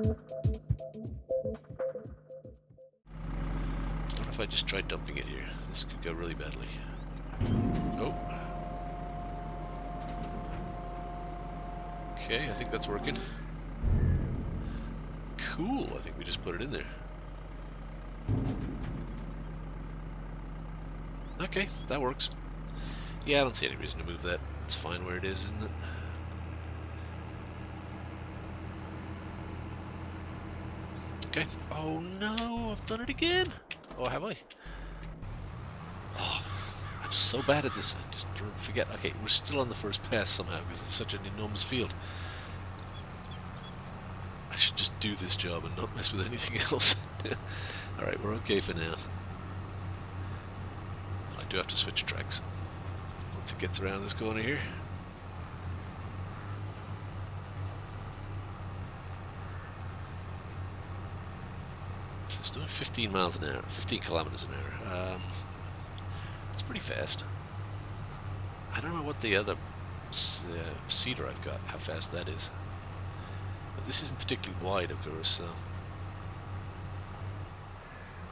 What if I just try dumping it here? This could go really badly. Oh. Okay, I think that's working. Cool, I think we just put it in there. Okay, that works. Yeah, I don't see any reason to move that. It's fine where it is, isn't it? Okay. Oh no, I've done it again! Oh, have I? Oh, I'm so bad at this, I just forget. Okay, we're still on the first pass somehow, because it's such an enormous field. I should just do this job and not mess with anything else. Alright, we're okay for now. I do have to switch tracks once it gets around this corner here. So it's doing 15 miles an hour, 15 kilometers an hour. It's pretty fast. I don't know what the other cedar I've got, how fast that is. But this isn't particularly wide, of course, so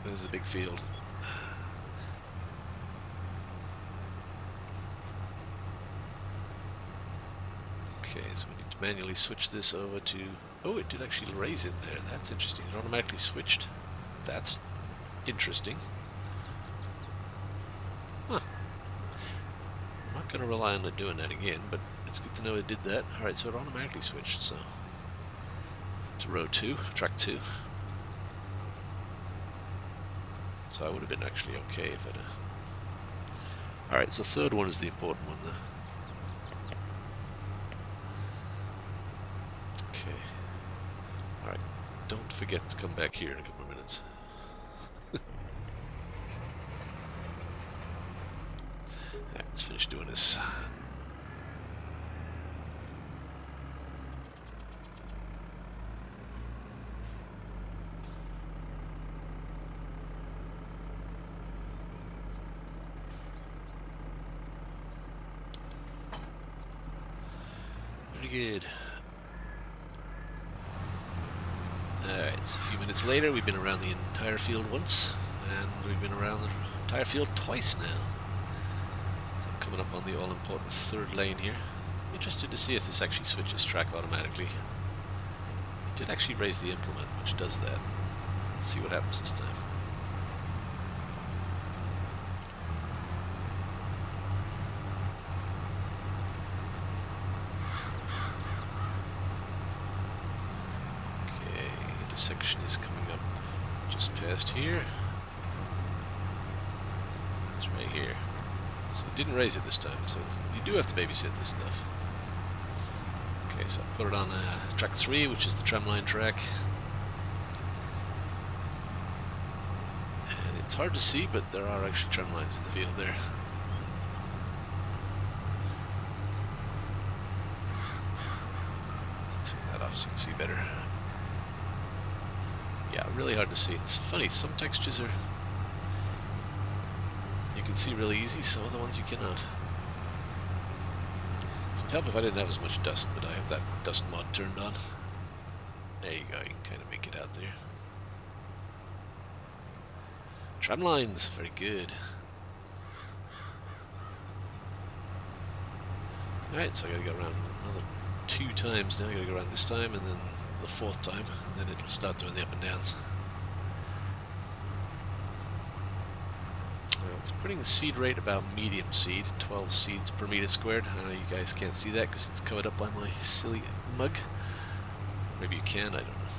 this is a big field. Okay, so we need to manually switch this over to... Oh, it did actually raise it there. That's interesting. It automatically switched. That's interesting. Huh. I'm not going to rely on it doing that again, but it's good to know it did that. Alright, so it automatically switched, so... to row 2, track 2. So I would have been actually okay if I'd... Alright, so the third one is the important one there. Okay. Alright, don't forget to come back here in a couple of minutes. Alright, let's finish doing this. Pretty good. Alright, so a few minutes later, we've been around the entire field once, and we've been around the entire field twice now. So I'm coming up on the all-important third lane here. I'm interested to see if this actually switches track automatically. It did actually raise the implement, which does that. Let's see what happens this time. Section is coming up just past here. It's right here. So it didn't raise it this time, so you do have to babysit this stuff. Okay, so I'll put it on track 3, which is the tramline track. And it's hard to see, but there are actually tramlines in the field there. Let's turn that off so you can see better. Yeah, really hard to see. It's funny, some textures are... you can see really easy, some other ones you cannot. So it'd help if I didn't have as much dust, but I have that dust mod turned on. There you go, you can kind of make it out there. Tramlines, very good. Alright, so I gotta go around another 2 times now. I gotta go around this time and then the 4th time, and then it'll start doing the up and downs. It's putting the seed rate about medium seed, 12 seeds per meter squared. I know you guys can't see that because it's covered up by my silly mug. Maybe you can, I don't know.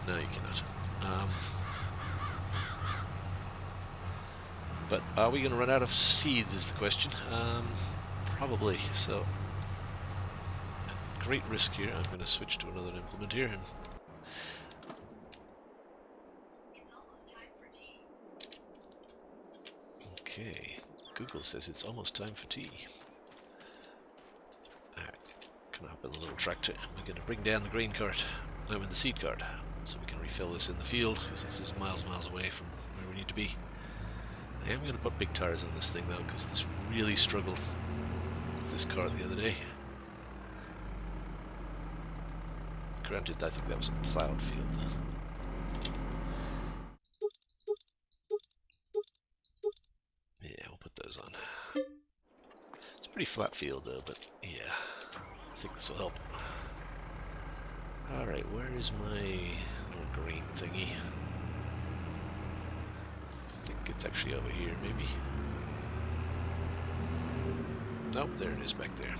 No, you cannot. But are we going to run out of seeds is the question. Probably, so... great risk here. I'm going to switch to another implement here. And it's almost time for tea. okay, Google says it's almost time for tea. Alright, gonna hop in the little tractor and we're going to bring down the grain cart. I'm in the seed cart, so we can refill this in the field because this is miles and miles away from where we need to be. I am going to put big tires on this thing though because this really struggled with this cart the other day. Granted, I think that was a ploughed field. Yeah, we'll put those on. It's a pretty flat field though, but yeah, I think this will help. Alright, where is my little green thingy? I think it's actually over here, maybe. Nope, there it is back there.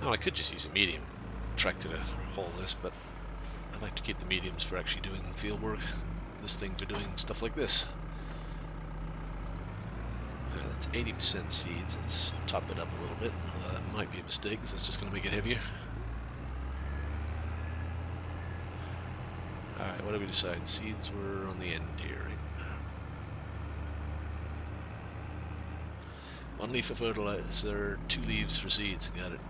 Now I could just use a medium tractor to haul this, but I like to keep the mediums for actually doing field work. This thing for doing stuff like this. That's 80% seeds. Let's top it up a little bit. That might be a mistake because it's just going to make it heavier. Alright, what do we decide? Seeds were on the end here, right? 1 leaf for fertilizer, 2 leaves for seeds. Got it.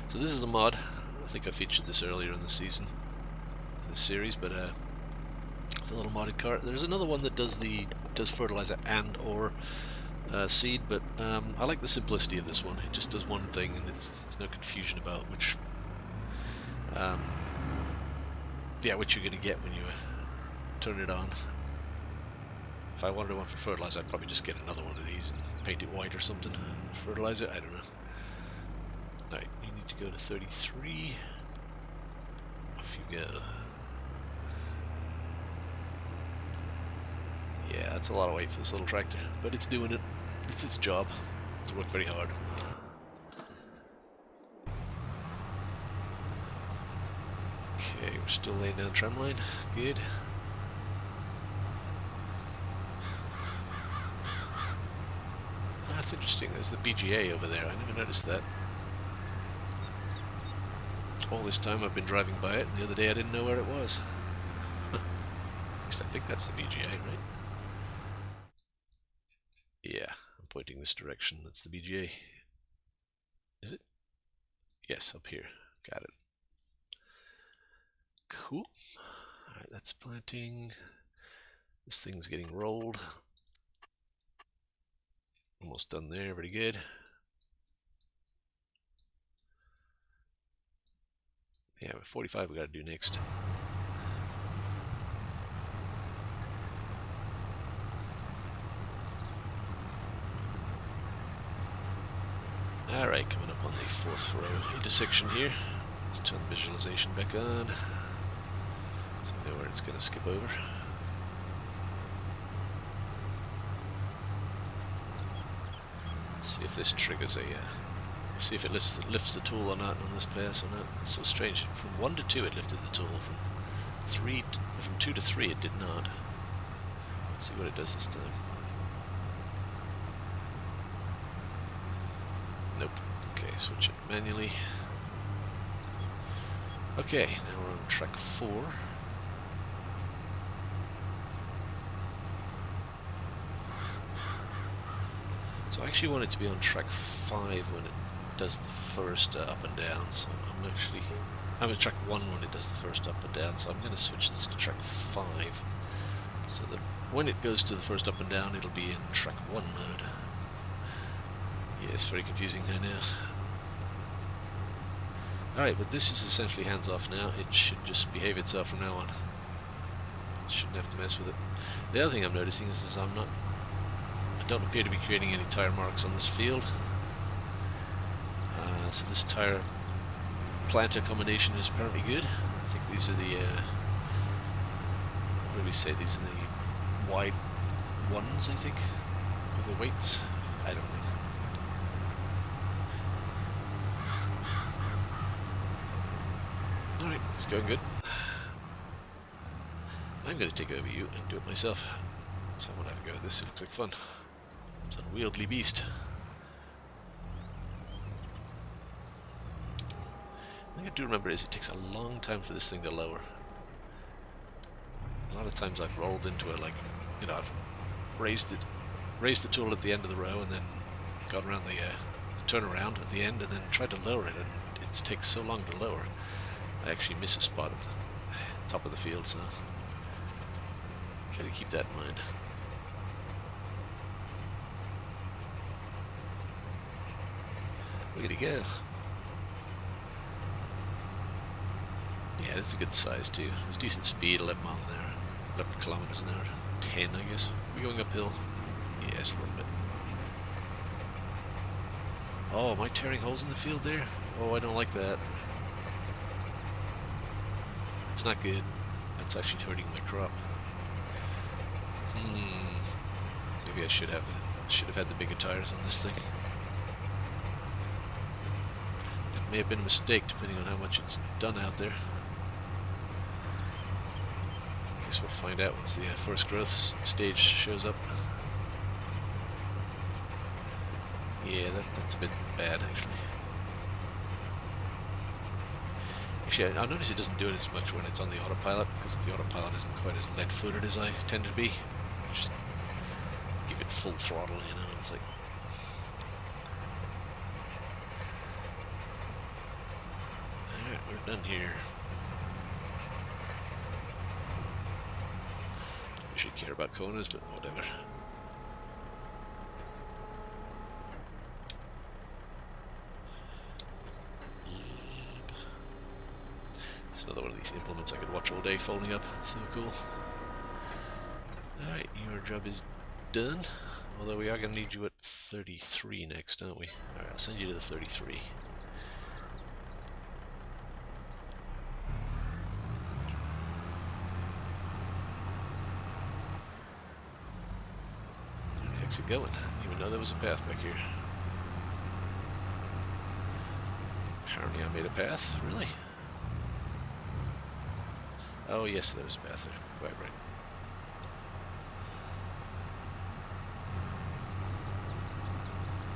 So this is a mod. I think I featured this earlier in the season, this series, but it's a little modded cart. There's another one that does fertilizer and or seed, but I like the simplicity of this one. It just does one thing, and there's no confusion about which which you're going to get when you turn it on. If I wanted one for fertilizer, I'd probably just get another one of these and paint it white or something. Fertilizer, I don't know. Alright, you need to go to 33. Off you go. Yeah, that's a lot of weight for this little tractor, but it's doing it. It's its job. It's worked very hard. Okay, we're still laying down tramline. Good. That's interesting. There's the BGA over there. I never noticed that. All this time I've been driving by it, and the other day I didn't know where it was. At least I think that's the BGA, right? Yeah, I'm pointing this direction. That's the BGA. Is it? Yes, up here. Got it. Cool. Alright, that's planting. This thing's getting rolled. Almost done there, pretty good. Yeah, 45 we gotta do next. Alright, coming up on the 4th row intersection here. Let's turn the visualization back on. So we know where it's gonna skip over. Let's see if this triggers a see if it lifts the tool or not on this pass or not. It's so strange. From 1 to 2 it lifted the tool. From 2 to 3 it did not. Let's see what it does this time. Nope. Okay, switch it manually. Okay, now we're on track 4. So I actually want it to be on track 5 when it does the first up and down. So I'm at track 1 when it does the first up and down. So I'm going to switch this to track 5, so that when it goes to the first up and down, it'll be in track 1 mode. Yeah, it's very confusing there now. Alright, but this is essentially hands off now. It should just behave itself from now on. Shouldn't have to mess with it. The other thing I'm noticing is I don't appear to be creating any tire marks on this field. So this tire planter combination is apparently good. I think these are the what do we say? These are the wide ones, I think, with the weights. I don't know. Alright, it's going good. I'm going to take over you and do it myself. So I want to have a go at this. It looks like fun. It's an unwieldy beast. The thing I do remember is it takes a long time for this thing to lower. A lot of times I've rolled into it, like, you know, I've raised the tool at the end of the row and then gone around the turnaround at the end and then tried to lower it, and it takes so long to lower. I actually miss a spot at the top of the field, so Gotta keep that in mind. Look at it go. Yeah, this is a good size too. It's decent speed, 11 miles an hour. 11 kilometers an hour. 10, I guess. We're going uphill. Yes, a little bit. Oh, am I tearing holes in the field there? Oh, I don't like that. That's not good. That's actually hurting my crop. Maybe I should have had the bigger tires on this thing. That may have been a mistake, depending on how much it's done out there. I guess we'll find out once the first growth stage shows up. Yeah, that's a bit bad, actually. Actually, I notice it doesn't do it as much when it's on the autopilot, because the autopilot isn't quite as lead-footed as I tend to be. Just give it full throttle, you know, it's like... Alright, we're done here. We should care about Konas, but whatever. It's another one of these implements I could watch all day folding up. It's so cool. Alright, your job is done. Although we are going to need you at 33 next, aren't we? Alright, I'll send you to the 33. Where the heck's it going? I didn't even know there was a path back here. Apparently I made a path, really? Oh yes, there was a path there. Quite right.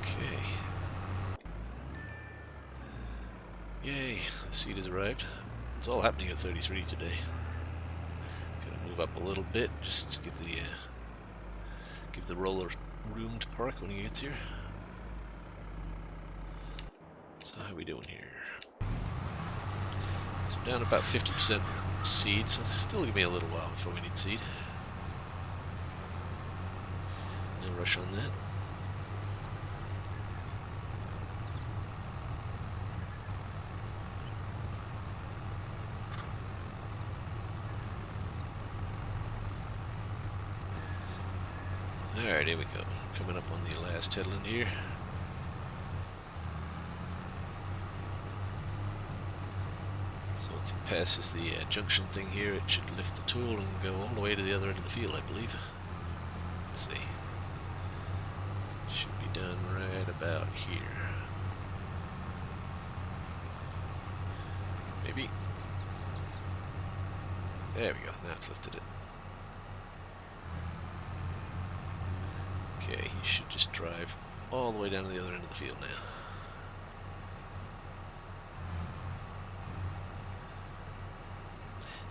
Okay. Yay, the seed has arrived. It's all happening at 33 today. Gotta move up a little bit just to give the roller room to park when he gets here. So how are we doing here? So down about 50% seed, so it's still gonna be a little while before we need seed. No rush on that. Alright, here we go. Coming up on the last headland here. So once it passes the junction thing here, it should lift the tool and go all the way to the other end of the field, I believe. Let's see. Should be done right about here. Maybe. There we go. Now it's lifted it. Okay, he should just drive all the way down to the other end of the field now.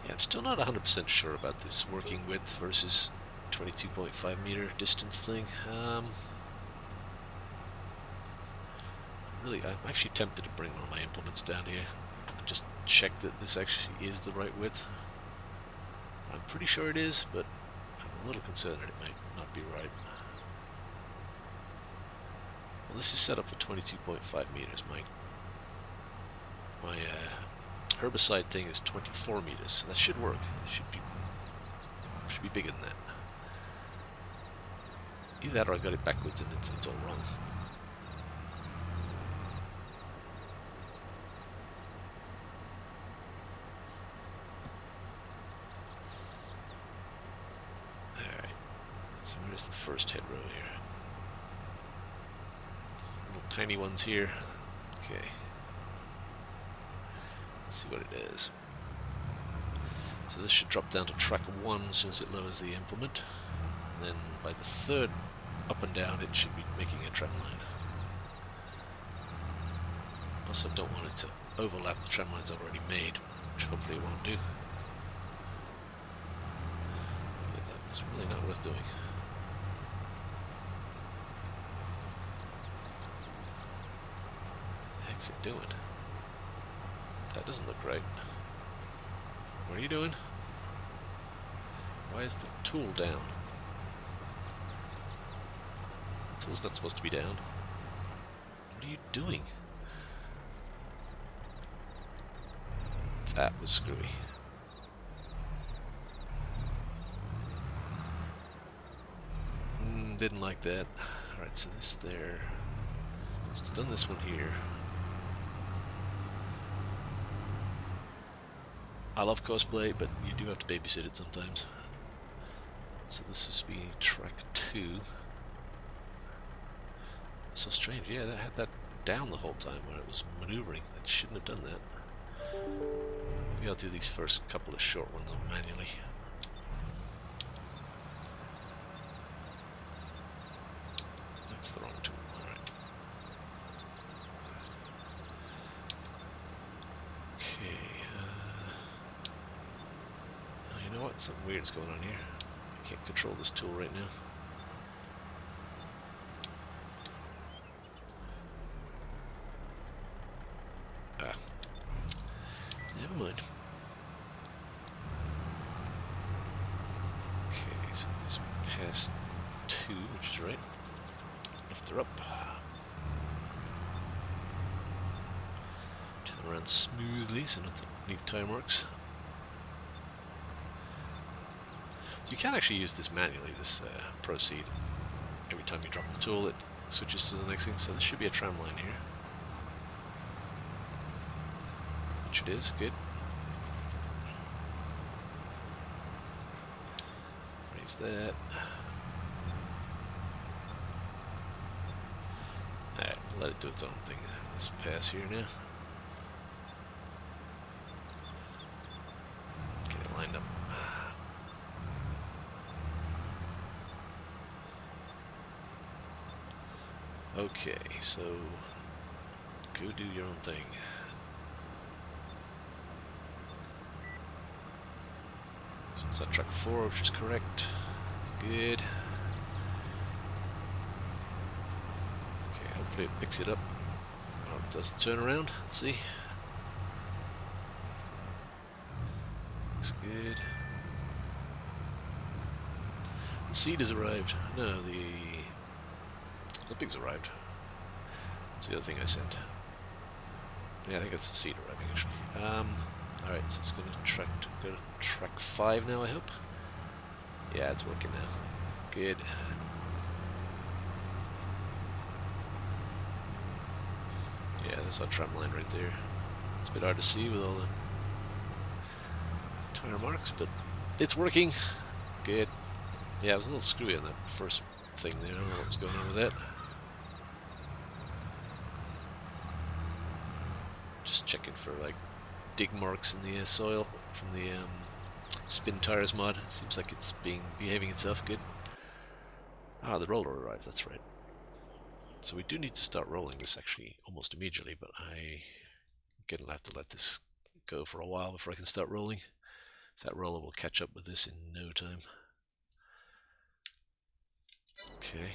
Yeah, I'm still not 100% sure about this working width versus 22.5 meter distance thing. Really, I'm actually tempted to bring one of my implements down here and just check that this actually is the right width. I'm pretty sure it is, but I'm a little concerned that it might not be right. Well, this is set up for 22.5 meters. My herbicide thing is 24 meters, so that should work. It should be bigger than that. Either that or I got it backwards and it's all wrong. Alright, so where's the first head row here? Little tiny ones here. Okay. Let's see what it is. So this should drop down to track 1 as soon as it lowers the implement. And then by the third up and down it should be making a tramline. Also don't want it to overlap the tramlines I've already made, which hopefully it won't do. Yeah, that was really not worth doing. What the heck's it doing? That doesn't look right. What are you doing? Why is the tool down? The tool's not supposed to be down. What are you doing? That was screwy. Didn't like that. Alright, so this there. So it's done this one here. I love cosplay, but you do have to babysit it sometimes. So this is be track 2. So strange, yeah, that had that down the whole time when it was maneuvering. That shouldn't have done that. Maybe I'll do these first couple of short ones manually. That's the wrong tool, alright. Okay, oh, you know what? Something weird's going on here. I can't control this tool right now. Ah. Never mind. Okay, so there's past 2, which is right. Lift her up. Turn around smoothly so not to leave tire marks. So you can actually use this manually, this ProSeed. Every time you drop the tool, it switches to the next thing. So this should be a tram line here. Which it is, good. Raise that. Alright, let it do its own thing. Let's pass here now. Get it lined up. Okay, so go do your own thing. So it's on track 4, which is correct. Good. Okay, hopefully it picks it up. Or it does the turnaround. Let's see. Looks good. The seed has arrived. No, the pig's arrived. What's the other thing I sent? Yeah, I think it's the seed arriving actually. Alright, so it's going to go to track 5 now, I hope. Yeah, it's working now. Good. Yeah, there's our tram line right there. It's a bit hard to see with all the tire marks, but it's working. Good. Yeah, I was a little screwy on that first thing there. I don't know what was going on with that. Just checking for like dig marks in the soil from the spin tires mod. It seems like it's behaving itself good. Ah, the roller arrived, that's right. So we do need to start rolling this actually almost immediately, but I'm gonna have to let this go for a while before I can start rolling. So that roller will catch up with this in no time. Okay.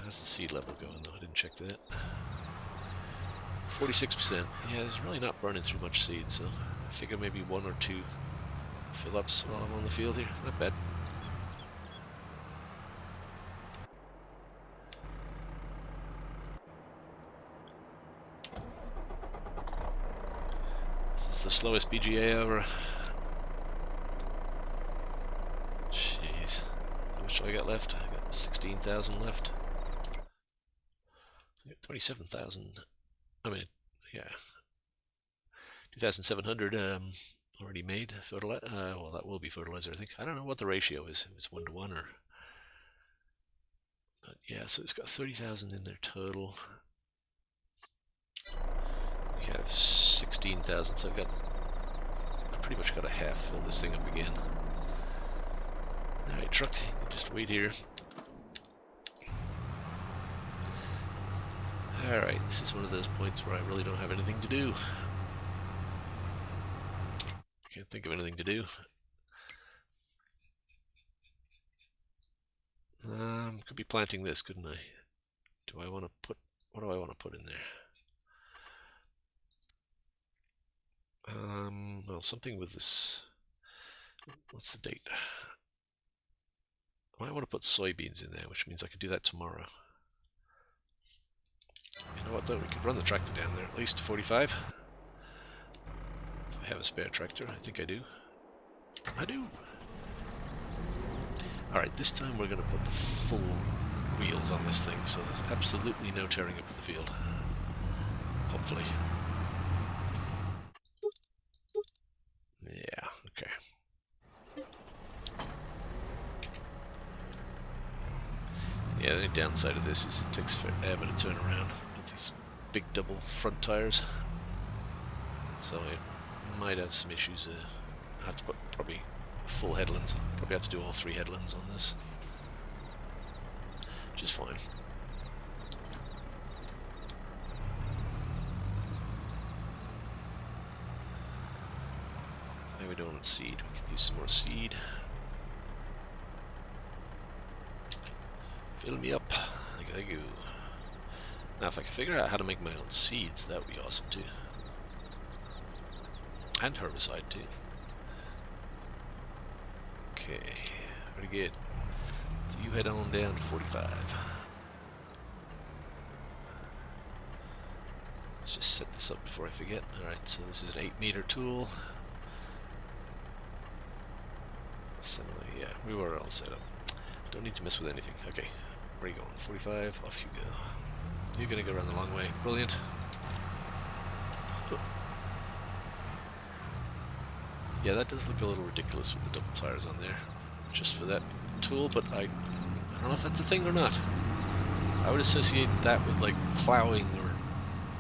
How's the seed level going though? I didn't check that. 46%. Yeah, it's really not burning through much seed, so I figure maybe 1 or 2 fill-ups while I'm on the field here. Not bad. This is the slowest BGA ever. Jeez. How much do I got left? I got 16,000 left. I got 27,000. I mean, yeah. 2,700 already made. Well, that will be fertilizer, I think. I don't know what the ratio is. If it's 1 to 1 or... But yeah, so it's got 30,000 in there total. We have 16,000, so I pretty much got a half fill this thing up again. Alright, truck, just wait here. Alright, this is one of those points where I really don't have anything to do. Can't think of anything to do. Could be planting this, couldn't I? Do I want to put... What do I want to put in there? Well, something with this What's the date? I might want to put soybeans in there, which means I could do that tomorrow. You know what though, we could run the tractor down there at least 45. If I have a spare tractor, I think I do. I do. Alright, this time we're going to put the full wheels on this thing, so there's absolutely no tearing up the field. Hopefully. Yeah, okay. Yeah, the only downside of this is it takes forever to turn around with these big double front tires. So it might have some issues. I have to put probably full headlands. Probably have to do all 3 headlands on this. Which is fine. How are we doing on seed? We could use some more seed. Fill me up. Thank you. Now if I can figure out how to make my own seeds, that would be awesome too. And herbicide too. Okay, pretty good. So you head on down to 45. Let's just set this up before I forget. Alright, so this is an 8-meter tool. Similar, yeah, we were all set up. Don't need to mess with anything. Okay, where are you going? 45, off you go. You're gonna go around the long way. Brilliant. Oh. Yeah, that does look a little ridiculous with the double tires on there, just for that tool, but I don't know if that's a thing or not. I would associate that with like plowing or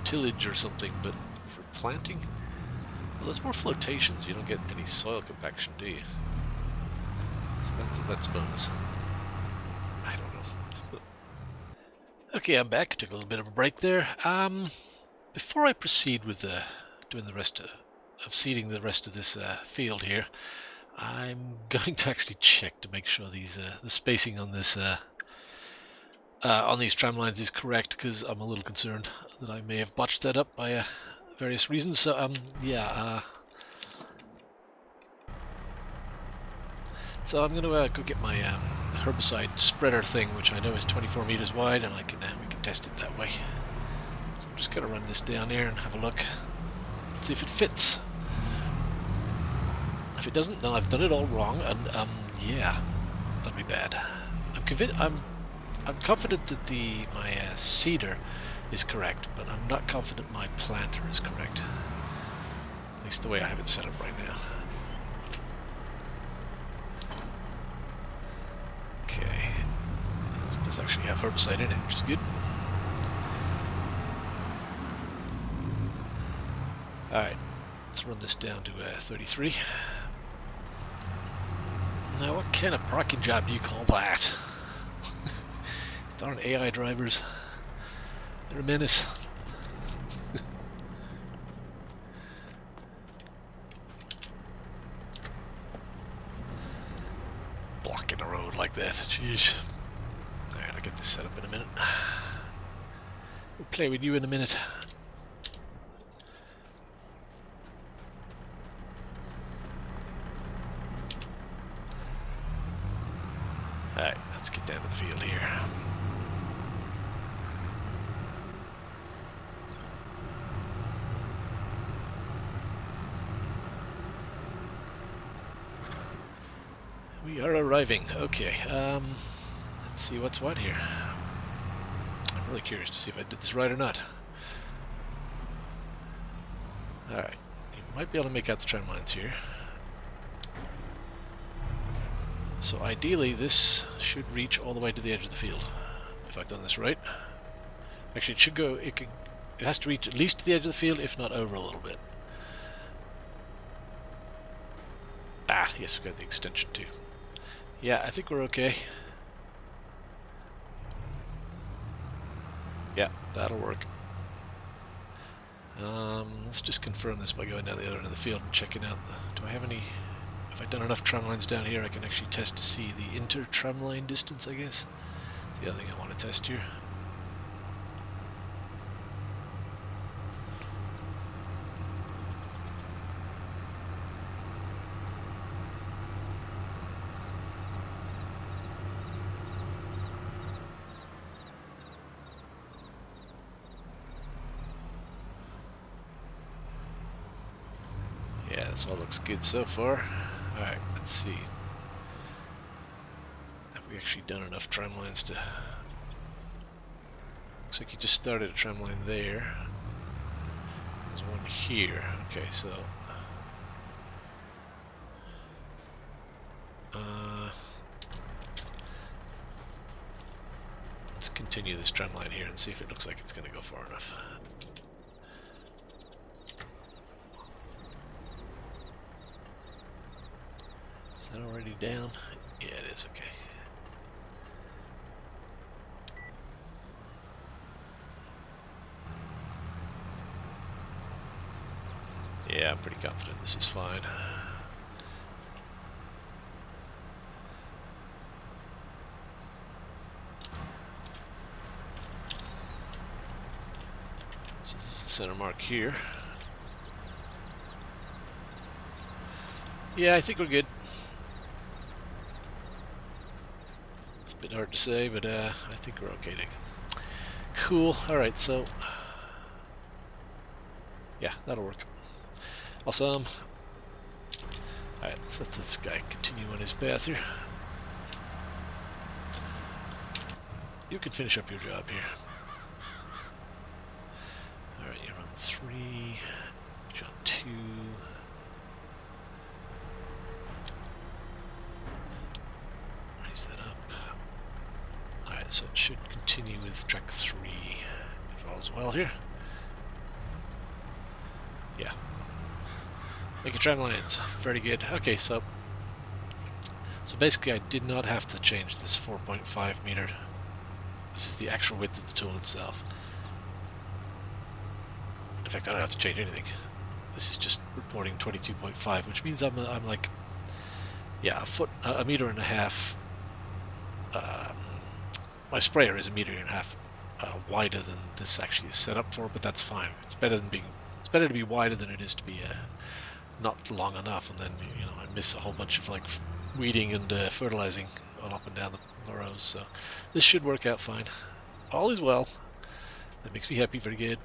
tillage or something, but for planting? Well, there's more flotations, you don't get any soil compaction, do you? So that's a bonus. I don't know. Okay, I'm back. Took a little bit of a break there. Before I proceed with doing the rest of seeding the rest of this field here, I'm going to actually check to make sure these the spacing on this on these tramlines is correct, because I'm a little concerned that I may have botched that up by various reasons. So yeah. So I'm going to go get my herbicide spreader thing, which I know is 24 meters wide, and we can test it that way. So I'm just going to run this down here and have a look, see if it fits. If it doesn't, then I've done it all wrong, and yeah, that'd be bad. I'm confident that my seeder is correct, but I'm not confident my planter is correct. At least the way I have it set up right now. Okay, this does actually have herbicide in it, which is good. Alright, let's run this down to 33. Now, what kind of parking job do you call that? Darn AI drivers. They're a menace. Blocking the road like that. Jeez. Alright, I'll get this set up in a minute. We'll play with you in a minute. Alright, let's get down to the field here. We are arriving. Okay, let's see what's what here. I'm really curious to see if I did this right or not. Alright, you might be able to make out the trend lines here. So ideally this should reach all the way to the edge of the field, if I've done this right. Actually it should go, it has to reach at least to the edge of the field, if not over a little bit. Ah, yes, we've got the extension too. Yeah, I think we're okay. Yeah, that'll work. Let's just confirm this by going down the other end of the field and checking out. Do I have any? Have I done enough tramlines down here? I can actually test to see the inter-tramline distance, I guess. That's the other thing I want to test here. This all looks good so far. Alright, let's see. Have we actually done enough tram lines to... Looks like you just started a tram line there. There's one here. Okay, so... let's continue this tram line here and see if it looks like it's going to go far enough. Is that already down? Yeah, it is. Okay. Yeah, I'm pretty confident this is fine. This is the center mark here. Yeah, I think we're good. It's a bit hard to say, but I think we're okay, Nick. Cool. Alright, so... yeah, that'll work. Awesome. Alright, let's let this guy continue on his path here. You can finish up your job here. Alright, you're on 3, you're on 2. Raise that up. Alright, so it should continue with track 3. If all's well here. Yeah. Make your tram lines. Very good. Okay, so basically I did not have to change this 4.5 meter. This is the actual width of the tool itself. In fact, I don't have to change anything. This is just reporting 22.5, which means I'm like, yeah, a meter and a half. My sprayer is a meter and a half wider than this actually is set up for, but that's fine. It's better to be wider than it is to be not long enough, and then I miss a whole bunch of like weeding and fertilizing all up and down the rows. So this should work out fine. All is well. That makes me happy. Very good.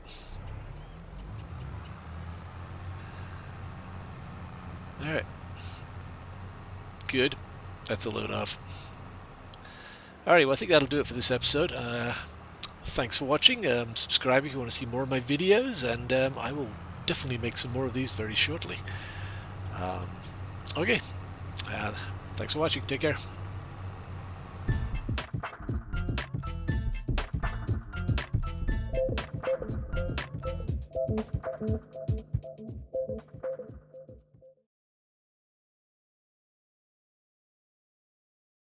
All right. Good. That's a load off. Alright, well I think that'll do it for this episode. Thanks for watching. Subscribe if you want to see more of my videos, and I will definitely make some more of these very shortly. Okay. Thanks for watching. Take care.